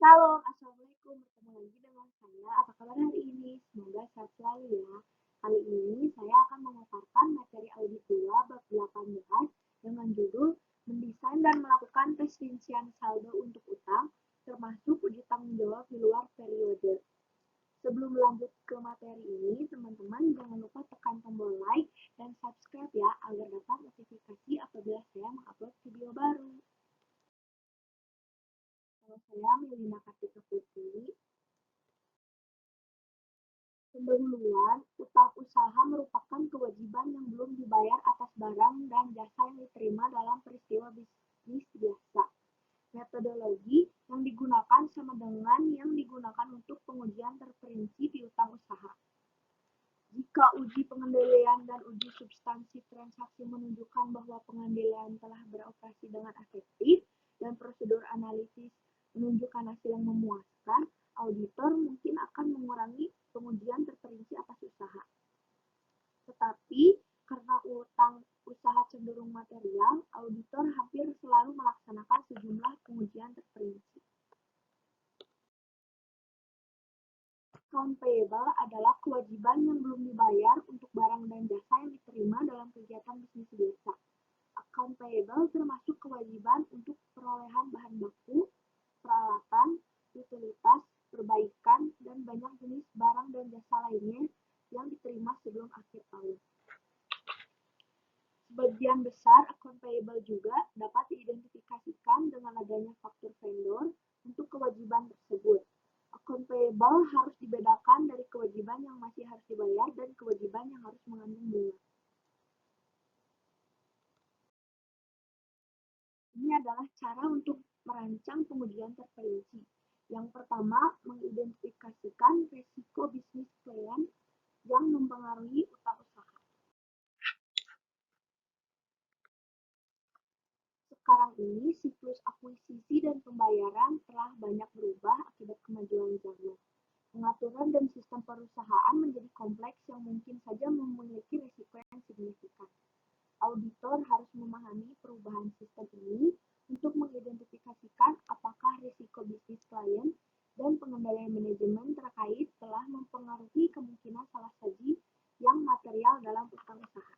Halo, Assalamualaikum. Bertemu lagi dengan saya. Apa kabar hari ini? Semoga sehat selalu ya. Kali ini saya akan memaparkan materi audit 2 bab 18 dengan judul mendesain dan melakukan tes rincian saldo untuk utang, termasuk uji tanggung jawab di luar periode. Sebelum lanjut ke materi ini, teman-teman jangan lupa tekan tombol like dan subscribe ya, agar dapat notifikasi apabila saya mengupload video baru. Kalau saya Melina Kartika Putri. Pendahuluan, utang usaha merupakan kewajiban yang belum dibayar atas barang dan jasa yang diterima dalam peristiwa bisnis biasa. Metodologi yang digunakan sama dengan yang digunakan untuk pengujian terperinci di utang usaha. Jika uji pengendalian dan uji substansi transaksi menunjukkan bahwa pengendalian telah beroperasi dengan efektif dan prosedur analisis menunjukkan hasil yang memuaskan, auditor mungkin akan mengurangi pengujian terperinci atas usaha. Tetapi, karena utang usaha cenderung material, auditor hampir selalu melaksanakan sejumlah pengujian terperinci. Account payable adalah kewajiban yang belum dibayar untuk barang dan jasa yang diterima dalam kegiatan bisnis biasa. Account payable termasuk kewajiban untuk perolehan bahan baku, peralatan, utilitas, perbaikan, dan banyak jenis barang dan jasa lainnya yang diterima sebelum akhir tahun. Sebagian besar account payable juga dapat diidentifikasikan dengan adanya faktur vendor untuk kewajiban tersebut. Account payable harus dibedakan dari kewajiban yang masih harus dibayar dan kewajiban yang harus mengandung bunga. Ini adalah cara untuk merancang pengujian terperinci. Yang pertama, mengidentifikasikan risiko bisnis plan yang mempengaruhi utang usaha. Sekarang ini, siklus akuisisi dan pembayaran telah banyak berubah akibat kemajuan zaman. Pengaturan dan sistem perusahaan menjadi kompleks yang mungkin saja memiliki risiko yang signifikan. Auditor harus memahami perubahan sistem ini untuk mengidentifikasikan apakah risiko bisnis klien dan pengendalian manajemen terkait telah mempengaruhi kemungkinan salah saji yang material dalam utang usaha.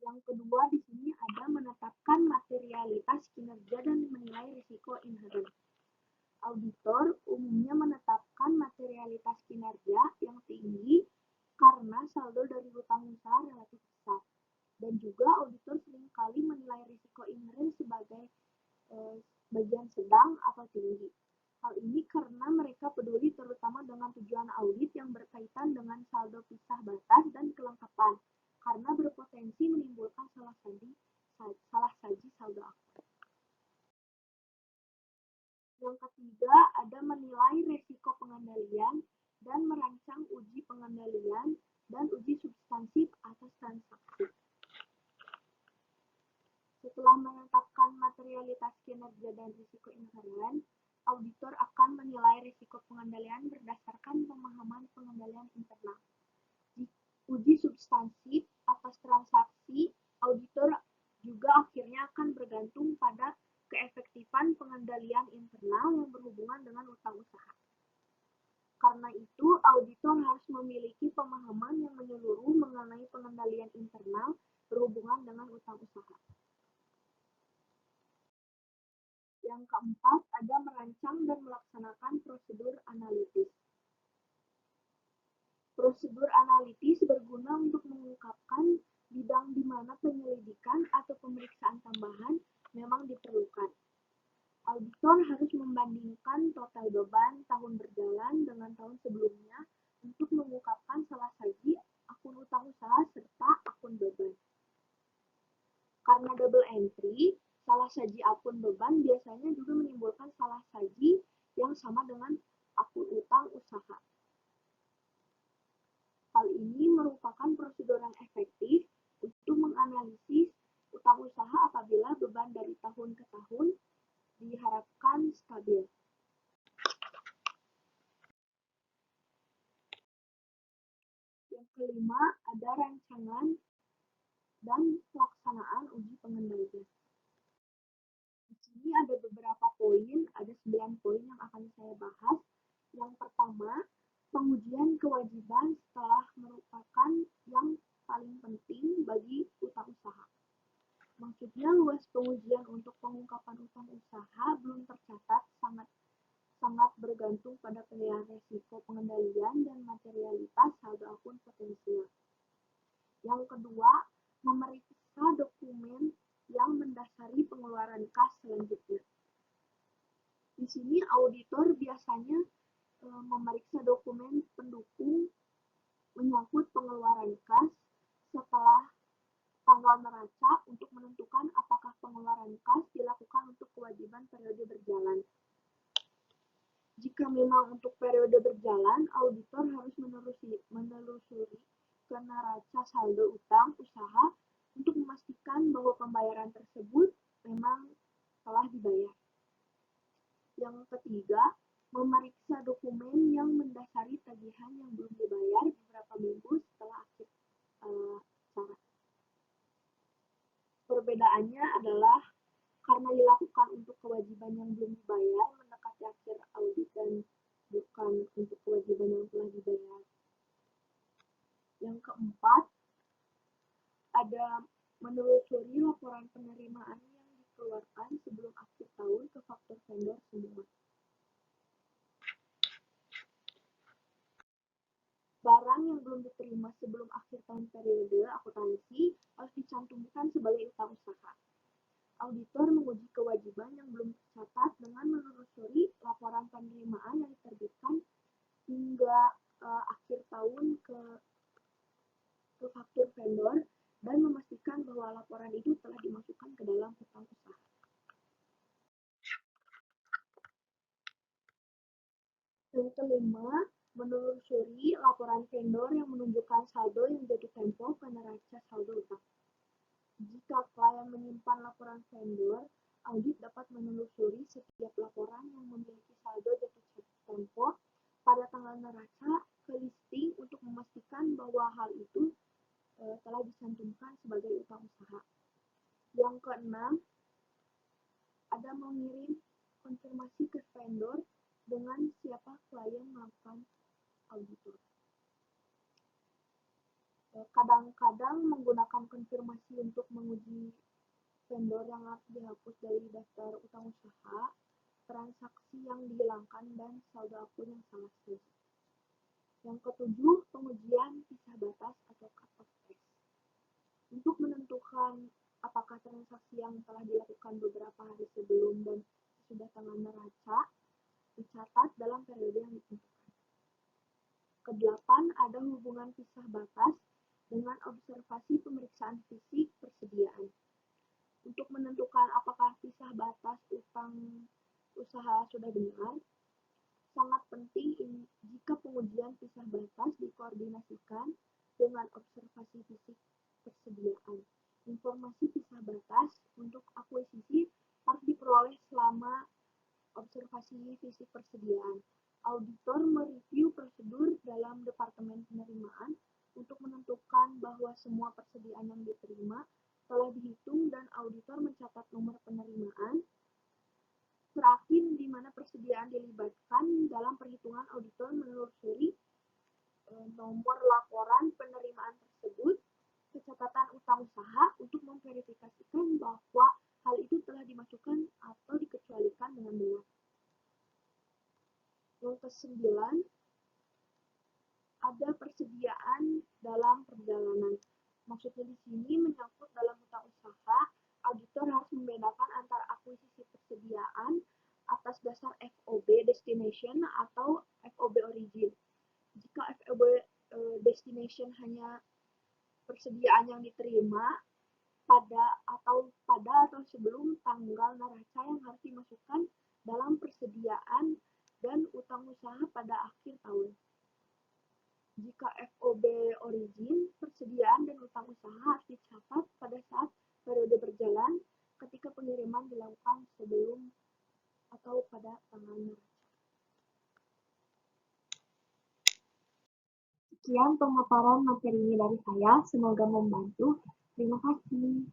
Yang kedua, di sini ada menetapkan materialitas kinerja dan menilai risiko inheren. Auditor umumnya menetapkan materialitas kinerja yang tinggi karena saldo dari hutang usaha relatif besar. Dan juga auditor seringkali menilai risiko inheren sebagai bagian sedang atau tinggi. Hal ini karena mereka peduli terutama dengan tujuan audit yang berkaitan dengan saldo pisah batas dan kelengkapan, karena berpotensi menimbulkan salah saji saldo akun. Yang ketiga, ada menilai risiko pengendalian dan merancang uji pengendalian dan uji substansi atas transaksi. Setelah menetapkan materialitas kinerja dan risiko inheren, auditor akan menilai risiko pengendalian berdasarkan pemahaman pengendalian internal. Uji substansi atas transaksi, auditor juga akhirnya akan bergantung pada keefektifan pengendalian internal yang berhubungan dengan utang usaha. Karena itu, auditor harus memiliki pemahaman yang menyeluruh mengenai pengendalian internal berhubungan dengan utang usaha. Yang keempat, ada merancang dan melaksanakan prosedur analitis. Prosedur analitis berguna untuk mengungkapkan bidang di mana penyelidikan atau pemeriksaan tambahan memang diperlukan. Auditor harus membandingkan total beban tahun berjalan dengan tahun sebelumnya untuk mengungkapkan salah saji akun utang usaha serta akun beban. Karena double entry, salah saji akun beban biasanya juga menimbulkan salah saji yang sama dengan akun utang usaha. Hal ini merupakan prosedur yang efektif untuk menganalisis utang usaha apabila beban dari tahun ke tahun diharapkan stabil. Yang kelima, ada rancangan dan pelaksanaan uji pengendalian. Di sini ada beberapa poin, ada 11 utang usaha belum tercatat sangat bergantung pada penilaian risiko pengendalian dan materialitas saldo akun potensial. Yang kedua, memeriksa dokumen yang mendasari pengeluaran kas selanjutnya. Di sini auditor biasanya memeriksa dokumen pendukung menyangkut pengeluaran kas setelah tanggal neraca untuk menentukan apakah pengeluaran kas dilakukan untuk kewajiban periode berjalan. Jika memang untuk periode berjalan, auditor harus menelusuri ke neraca saldo utang usaha untuk memastikan bahwa pembayaran tersebut memang telah dibayar. Yang ketiga, memeriksa dokumen yang mendasari tagihan yang belum dibayar beberapa minggu setelah akhir acara. Perbedaannya adalah karena dilakukan untuk kewajiban yang belum dibayar mendekati akhir audit dan bukan untuk kewajiban yang telah dibayar. Yang keempat, ada menelusuri laporan penerimaan yang dikeluarkan sebelum akhir tahun ke faktur vendor semua. Barang yang belum diterima sebelum akhir tahun periode akuntansi harus dicantumkan sebagai utang usaha. Auditor menguji kewajiban yang belum tercatat dengan menelusuri laporan penerimaan yang diterbitkan hingga akhir tahun ke faktur vendor dan memastikan bahwa laporan itu telah dimasukkan ke dalam utang usaha. Yang kelima, menelusuri laporan vendor yang menunjukkan saldo yang jatuh tempo ke neraca saldo utang. Jika klien menyimpan laporan vendor, audit dapat menelusuri setiap laporan yang memiliki saldo jatuh tempo pada tanggal neraca ke listing untuk memastikan bahwa hal itu telah dicantumkan sebagai utang usaha. Yang keenam, ada mengirim konfirmasi ke vendor dengan siapa klien melakukan auditor. Kadang-kadang menggunakan konfirmasi untuk menguji vendor yang harus dihapus dari daftar utang usaha, transaksi yang dihilangkan, dan saldo akun yang salah saja. Yang ketujuh, pengujian pisah batas atau cut-off price. Untuk menentukan apakah transaksi yang telah dilakukan beberapa hari sebelum dan sudah tanggal neraca dicatat dalam periode yang ditentukan. Kedelapan, ada hubungan pisah batas dengan observasi pemeriksaan fisik persediaan. Untuk menentukan apakah pisah batas utang usaha sudah benar, sangat penting jika pengujian pisah batas dikoordinasikan dengan observasi fisik persediaan. Informasi pisah batas untuk akuisisi harus diperoleh selama observasi fisik persediaan. Auditor mereview prosedur dalam Departemen Penerimaan untuk menentukan bahwa semua persediaan yang diterima telah dihitung dan auditor mencatat nomor penerimaan. Terakhir, di mana persediaan dilibatkan dalam perhitungan, auditor menelusuri nomor laporan penerimaan tersebut ke catatan utang usaha untuk memverifikasikan bahwa hal itu telah dimasukkan atau dikecualikan dengan benar. Yang kesembilan, ada persediaan dalam perjalanan. Maksudnya di sini menyangkut dalam utang usaha, auditor harus membedakan antara akuisisi persediaan atas dasar FOB destination atau FOB origin. Jika FOB destination hanya persediaan yang diterima pada atau sebelum tanggal neraca yang harus dimasukkan dalam persediaan dan utang usaha pada akhir tahun. Jika FOB origin, persediaan dan utang usaha harus dicatat pada saat periode berjalan ketika pengiriman dilakukan sebelum atau pada tanggal neraca. Sekian pemaparan materi dari saya, semoga membantu. Terima kasih.